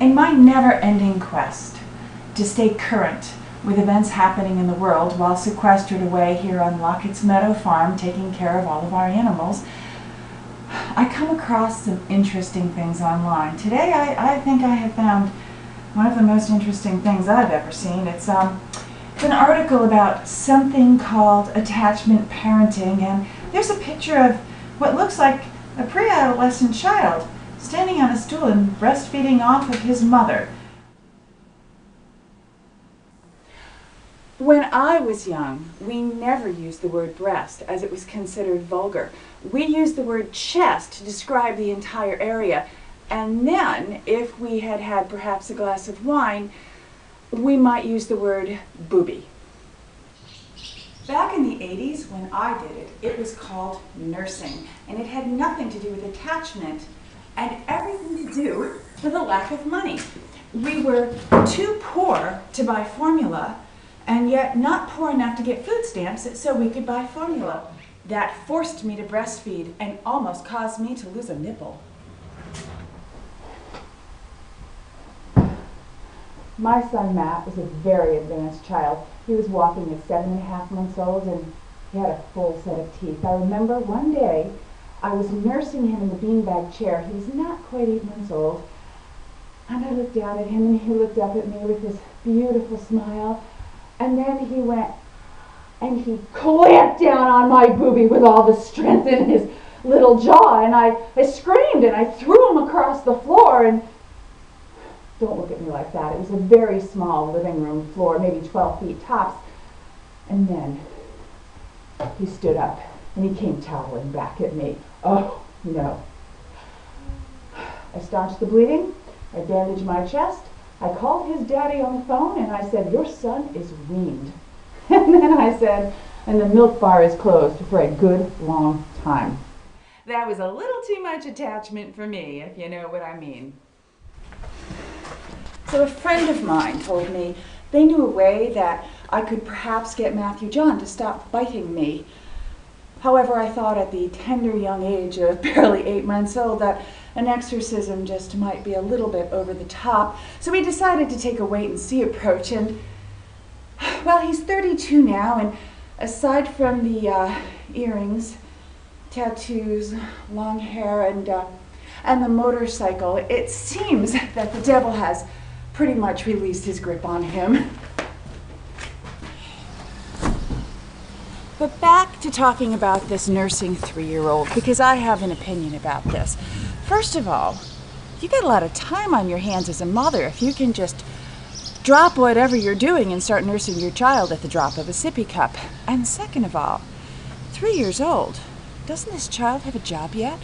In my never-ending quest to stay current with events happening in the world while sequestered away here on Lockett's Meadow Farm taking care of all of our animals, I come across some interesting things online. Today I think I have found one of the most interesting things I've ever seen. It's an article about something called attachment parenting, and there's a picture of what looks like a pre-adolescent child standing on a stool and breastfeeding off of his mother. When I was young, we never used the word breast as it was considered vulgar. We used the word chest to describe the entire area, and then if we had had perhaps a glass of wine, we might use the word boobie. Back in the 80s, when I did it, it was called nursing, and it had nothing to do with attachment and everything to do with a lack of money. We were too poor to buy formula, and yet not poor enough to get food stamps so we could buy formula. That forced me to breastfeed and almost caused me to lose a nipple. My son Matt was a very advanced child. He was walking at 7.5 months old, and he had a full set of teeth. I remember one day I was nursing him in the beanbag chair. He was not quite 8 months old. And I looked down at him, and he looked up at me with this beautiful smile. And then he went and he clamped down on my boobie with all the strength in his little jaw. And I screamed, and I threw him across the floor. And don't look at me like that. It was a very small living room floor, maybe 12 feet tops. And then he stood up, and he came toweling back at me. Oh, no. I staunched the bleeding. I bandaged my chest. I called his daddy on the phone, and I said, "Your son is weaned." And then I said, "And the milk bar is closed for a good long time." That was a little too much attachment for me, if you know what I mean. So a friend of mine told me they knew a way that I could perhaps get Matthew John to stop biting me. However, I thought at the tender young age of barely 8 months old that an exorcism just might be a little bit over the top. So we decided to take a wait-and-see approach. And, well, he's 32 now, and aside from the earrings, tattoos, long hair, and the motorcycle, it seems that the devil has pretty much released his grip on him. But back to talking about this nursing 3-year-old, because I have an opinion about this. First of all, you got a lot of time on your hands as a mother if you can just drop whatever you're doing and start nursing your child at the drop of a sippy cup. And second of all, 3 years old. Doesn't this child have a job yet?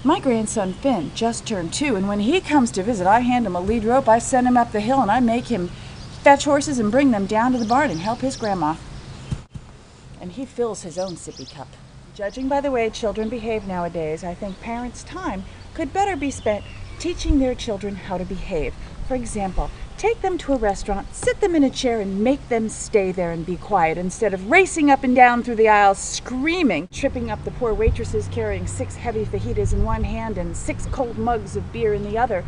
My grandson Finn just turned 2, and when he comes to visit, I hand him a lead rope, I send him up the hill, and I make him fetch horses and bring them down to the barn and help his grandma. And he fills his own sippy cup. Judging by the way children behave nowadays, I think parents' time could better be spent teaching their children how to behave. For example, take them to a restaurant, sit them in a chair, and make them stay there and be quiet instead of racing up and down through the aisles screaming, tripping up the poor waitresses carrying 6 heavy fajitas in one hand and 6 cold mugs of beer in the other.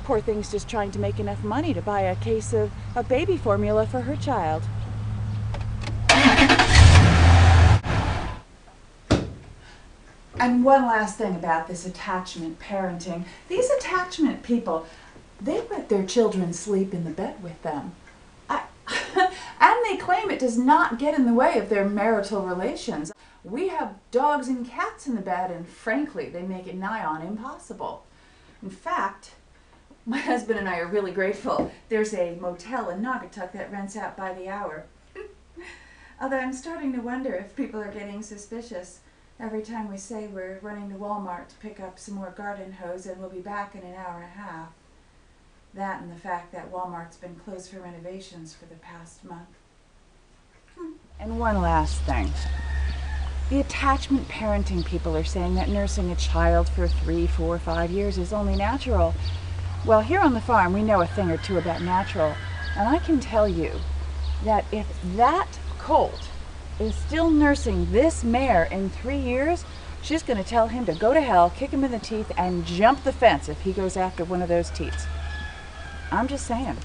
Poor thing's just trying to make enough money to buy a case of baby formula for her child. And one last thing about this attachment parenting. These attachment people, they let their children sleep in the bed with them. And they claim it does not get in the way of their marital relations. We have dogs and cats in the bed, and frankly, they make it nigh on impossible. In fact, my husband and I are really grateful there's a motel in Naugatuck that rents out by the hour. Although I'm starting to wonder if people are getting suspicious every time we say we're running to Walmart to pick up some more garden hose and we'll be back in an hour and a half. That and the fact that Walmart's been closed for renovations for the past month. And one last thing. The attachment parenting people are saying that nursing a child for 3, 4, 5 years is only natural. Well, here on the farm we know a thing or two about natural, and I can tell you that if that colt is still nursing this mare in 3 years, she's going to tell him to go to hell, kick him in the teeth, and jump the fence if he goes after one of those teats. I'm just saying.